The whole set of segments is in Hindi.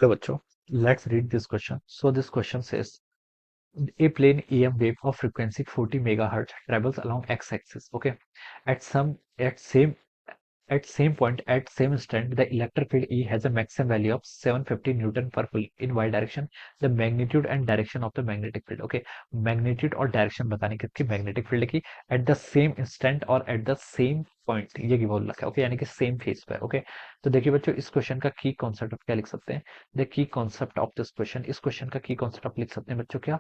Hello bachcho, let's read this question. So this question says a plane EM wave of frequency 40 megahertz travels along x-axis. Okay, at some at same point at same instant the electric field E has a maximum value of 750 Newton per coulomb in y direction. The magnitude and direction of the magnetic field. Okay, magnitude और डायरेक्शन बतानी किसकी मैग्नेटिक फील्ड की एट द सेम इंस्टेंट और एट द सेम पॉइंट ये की बोल रखा है. ओके, यानी कि सेम फेज पे. ओके, तो देखिए बच्चों इस क्वेश्चन का की कॉन्सेप्ट आप क्या लिख सकते हैं. The key concept of this question, इस क्वेश्चन का की कॉन्सेप्ट आप लिख सकते हैं बच्चों. क्या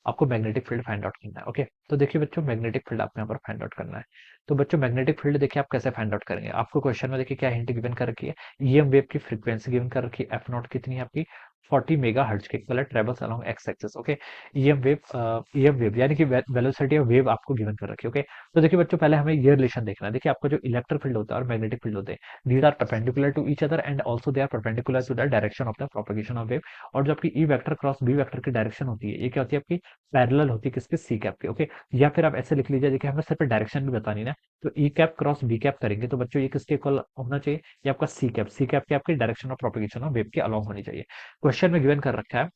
आपको मैग्नेटिक फील्ड फाइंड आउट करना है. ओके, तो देखिए बच्चों मैग्नेटिक फील्ड आपको यहाँ पर फाइंड आउट करना है. तो बच्चों मैग्नेटिक फील्ड देखिए आप कैसे फाइंड आउट करेंगे. आपको क्वेश्चन में देखिए क्या हिंट गिवन कर रखी है. ईएम वेव की फ्रीक्वेंसी गिवन कर रखी है. एफ नॉट कितनी है आपकी 40 मेगा हर्ट्ज के equal travels along x axis. Okay, EM wave यानी कि वेलोसिटी ऑफ वेव आपको गिवन कर रखी है. ओके, तो देखिए बच्चों पहले हमें ये रिलेशन देखना है. देखिए आपका जो इलेक्ट्रिक फील्ड होता है और मैग्नेटिक फील्ड होते हैं these are perpendicular to each other and also they are perpendicular to the direction of the propagation of wave. और जो आपकी E vector cross B vector की डायरेक्शन होती है ये क्या होती है आपकी पैरेलल होती है किसके सी कैप के. ओके, या फिर आप ऐसे लिख लीजिए. देखिए हमें सिर्फ डायरेक्शन भी बतानी ना, तो ई कैप क्रॉस बी कैप करेंगे तो बच्चों ये किसके इक्वल होना चाहिए. ये आपका सी कैप. सी कैप की आपकी direction of propagation of wave के अलॉन्ग होनी चाहिए. क्वेश्चन में गिवन कर रखा है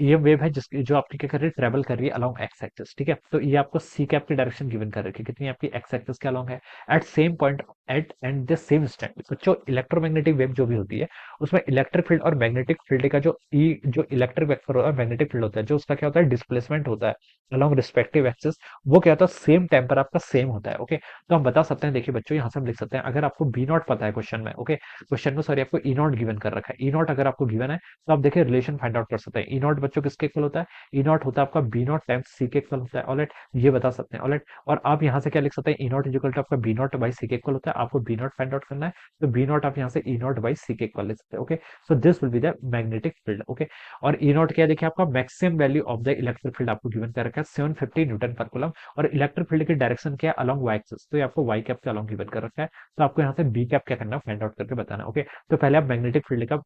ईएम वेव है जिसकी जो आपकी क्या कर रही है ट्रेवल कर रही है अलोंग एक्स एक्सिस. ठीक है, तो ये आपको सी कैप की डायरेक्शन गिवन कर रखी है कितनी आपकी एक्स एक्सिस के अलोंग है at same point at and the same instant. बच्चों इलेक्ट्रोमैग्नेटिक वेव जो भी होती है उसमें इलेक्ट्रिक फील्ड और मैग्नेटिक फील्ड का जो ई जो इलेक्ट्रिक वेक्टर होता है मैग्नेटिक फील्ड होता है जो उसका क्या होता है डिस्प्लेसमेंट होता है अलोंग रिस्पेक्टिव एक्सिस वो क्या होता है सेम टाइम पर आपका सेम होता है. ओके, तो हम बता सकते हैं. देखिए बच्चों यहाँ से हम लिख सकते हैं अगर आपको बी नॉट पता है क्वेश्चन में. ओके, क्वेश्चन में सॉरी आपको ई नॉट गिवन कर रखा है. ई नॉट अगर आपको गिवन है तो आप देखिए रिलेशन फाइंड आउट कर सकते हैं. ई नॉट बच्चों किसके इक्वल होता है. ई नॉट होता है आपका बी नॉट टाइम्स सी के इक्वल होता है. ऑलराइट, ये बता सकते हैं. ऑलराइट, और आप यहाँ से क्या लिख सकते हैं ई नॉट इक्वल टू आपका बी नॉट बाई सी के इक्वल होता है. आपको बी नॉट फाइंड आउट करना है तो बी नॉट आप यहाँ से ई नॉट बाई सी के इक्वल लिख सकते हैं. Okay, so this will be the magnetic field. Okay, और ई नॉट क्या है देखिए आपका maximum value of the electric field आपको गिवन कर रखा है 750 न्यूटन पर कूलम. और इलेक्ट्रिक फील्ड की डायरेक्शन क्या है अलॉन्ग वाई एक्सिस, तो ये आपको वाई कैप के अलॉन्ग गिवन कर रखा है. तो आपको यहाँ से बी कैप क्या करना है फाइंड आउट करके बताना. ओके, तो पहले आप मैग्नेटिक फील्ड का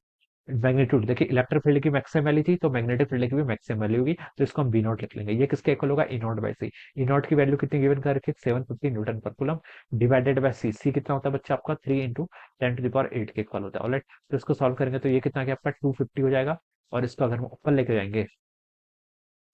मैग्नीट्यूड देखिए इलेक्ट्रिक फील्ड की मैक्सिमम वैल्यू थी तो मैग्नेटिक फील्ड की भी मैक्सिमम वैल्यू होगी. तो इसको हम बी नॉट लिख लेंगे. ये किसके इक्वल होगा E naught by C. E naught की वैल्यू कितनी गिवन कर रखी है 750 न्यूटन पर coulomb divided by C. C कितना होता है बच्चा आपका 3 इंटू 10 टू द पावर 8 के इक्वल होता है. ऑलराइट, तो इसको सॉल्व करेंगे तो ये कितना गया आपका 250 हो जाएगा. और इसको अगर हम ऊपर लेके जाएंगे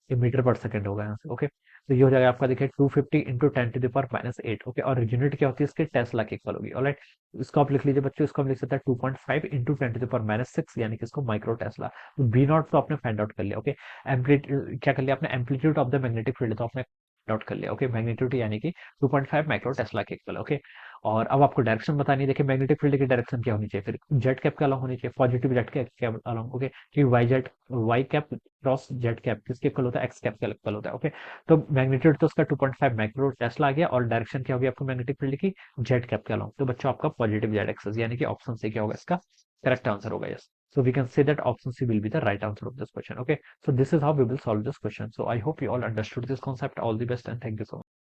ये मीटर पर सेकंड होगा यहाँ से. ओके, तो ये हो जाएगा आपका देखिए 250 into 10 to the power -8. Okay, और यूनिट क्या होती है इसकी टेस्ला के इक्वल होगी. ऑलराइट, इसको आप लिख लीजिए बच्चों. इसको हम लिख सकते हैं 2.5 इंटू 10 टू द पावर -6 यानी कि इसको माइक्रो टेस्ला. तो बी नॉट तो आपने फाइंड आउट कर लिया. ओके, एम्पलीट्यूड क्या कर लिया आपने amplitude of the magnetic field तो आपने नोट कर लिया. ओके, मैग्नीट्यूड यानी कि 2.5 माइक्रो टेस्ला के इक्वल. ओके, और अब आपको डायरेक्शन बतानी है. देखिए मैग्नेटिक फील्ड की डायरेक्शन क्या होनी चाहिए फिर जेड कैप के अलॉन्ग होनी चाहिए. पॉजिटिव जेड के अलॉन्ग. ओके, कि Y Z Y cap cross Z cap किसके इक्वल होता है एक्स कैप के इक्वल होता है. ओके, तो मैग्नीट्यूड तो उसका 2.5 माइक्रो टेस्ला आ गया और डायरेक्शन क्या होगी आपको मैग्नेटिक फील्ड की जेड कैप के अलॉन्ग. तो बच्चों आपका पॉजिटिव जेड एक्सेस यानी कि ऑप्शन सी क्या होगा इसका करेक्ट आंसर होगा. Yes, so we can say that option C will be the right answer of this question. Okay, so this is how we will solve this question. So I hope you all understood this concept. All the best and thank you so much.